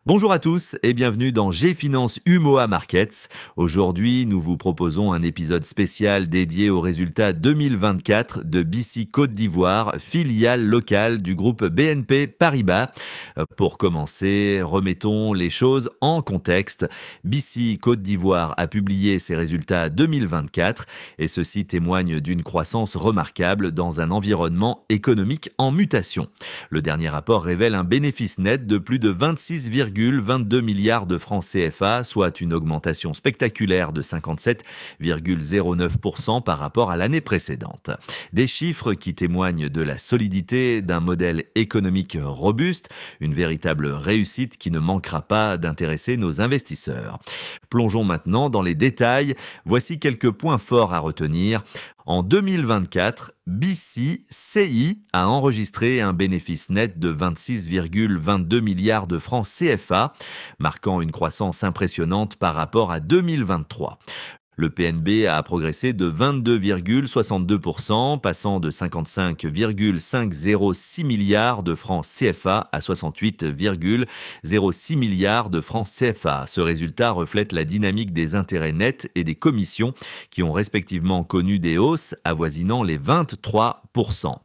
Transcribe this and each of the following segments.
Bonjour à tous et bienvenue dans G-Finance UMOA Markets. Aujourd'hui, nous vous proposons un épisode spécial dédié aux résultats 2024 de BC Côte d'Ivoire, filiale locale du groupe BNP Paribas. Pour commencer, remettons les choses en contexte. BC Côte d'Ivoire a publié ses résultats 2024 et ceci témoigne d'une croissance remarquable dans un environnement économique en mutation. Le dernier rapport révèle un bénéfice net de plus de 26,22 milliards de francs CFA, soit une augmentation spectaculaire de 57,09% par rapport à l'année précédente. Des chiffres qui témoignent de la solidité d'un modèle économique robuste, une véritable réussite qui ne manquera pas d'intéresser nos investisseurs. Plongeons maintenant dans les détails. Voici quelques points forts à retenir. En 2024, BCCI a enregistré un bénéfice net de 26,22 milliards de francs CFA, marquant une croissance impressionnante par rapport à 2023. Le PNB a progressé de 22,62%, passant de 55,506 milliards de francs CFA à 68,06 milliards de francs CFA. Ce résultat reflète la dynamique des intérêts nets et des commissions qui ont respectivement connu des hausses avoisinant les 23%.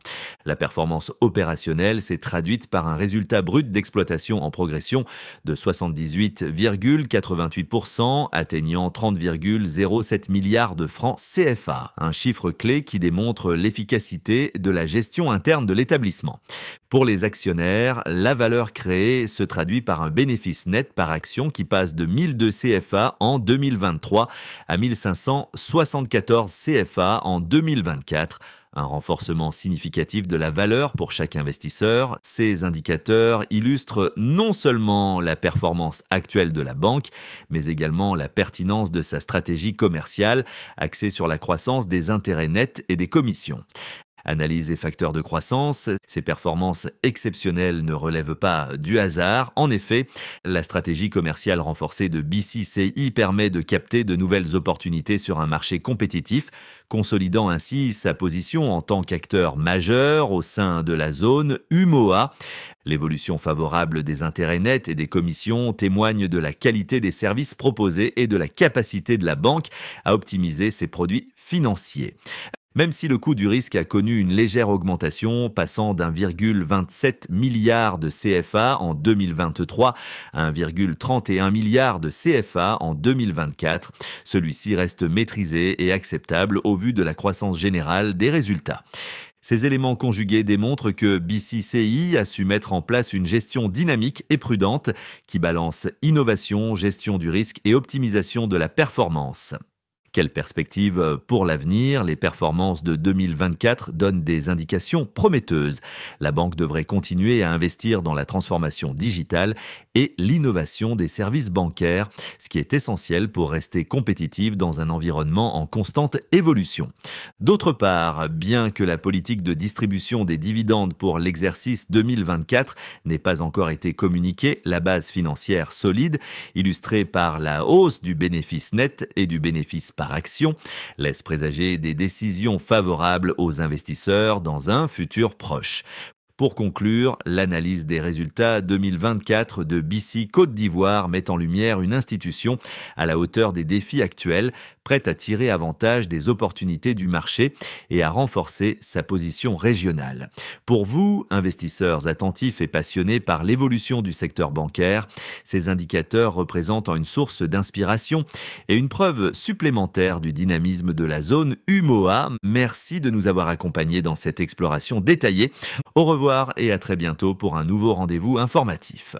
La performance opérationnelle s'est traduite par un résultat brut d'exploitation en progression de 78,88%, atteignant 30,07 milliards de francs CFA, un chiffre clé qui démontre l'efficacité de la gestion interne de l'établissement. Pour les actionnaires, la valeur créée se traduit par un bénéfice net par action qui passe de 1002 CFA en 2023 à 1574 CFA en 2024. Un renforcement significatif de la valeur pour chaque investisseur. Ces indicateurs illustrent non seulement la performance actuelle de la banque, mais également la pertinence de sa stratégie commerciale, axée sur la croissance des intérêts nets et des commissions. Analyse et facteurs de croissance, ces performances exceptionnelles ne relèvent pas du hasard. En effet, la stratégie commerciale renforcée de BCCI permet de capter de nouvelles opportunités sur un marché compétitif, consolidant ainsi sa position en tant qu'acteur majeur au sein de la zone UMOA. L'évolution favorable des intérêts nets et des commissions témoigne de la qualité des services proposés et de la capacité de la banque à optimiser ses produits financiers. Même si le coût du risque a connu une légère augmentation, passant d'1,27 milliard de CFA en 2023 à 1,31 milliard de CFA en 2024, celui-ci reste maîtrisé et acceptable au vu de la croissance générale des résultats. Ces éléments conjugués démontrent que BCCI a su mettre en place une gestion dynamique et prudente qui balance innovation, gestion du risque et optimisation de la performance. Quelle perspective pour l'avenir? Les performances de 2024 donnent des indications prometteuses. La banque devrait continuer à investir dans la transformation digitale et l'innovation des services bancaires, ce qui est essentiel pour rester compétitive dans un environnement en constante évolution. D'autre part, bien que la politique de distribution des dividendes pour l'exercice 2024 n'ait pas encore été communiquée, la base financière solide, illustrée par la hausse du bénéfice net et du bénéfice par action, laisse présager des décisions favorables aux investisseurs dans un futur proche. Pour conclure, l'analyse des résultats 2024 de BC Côte d'Ivoire met en lumière une institution à la hauteur des défis actuels, prête à tirer avantage des opportunités du marché et à renforcer sa position régionale. Pour vous, investisseurs attentifs et passionnés par l'évolution du secteur bancaire, ces indicateurs représentent une source d'inspiration et une preuve supplémentaire du dynamisme de la zone UMOA. Merci de nous avoir accompagnés dans cette exploration détaillée. Au revoir et à très bientôt pour un nouveau rendez-vous informatif.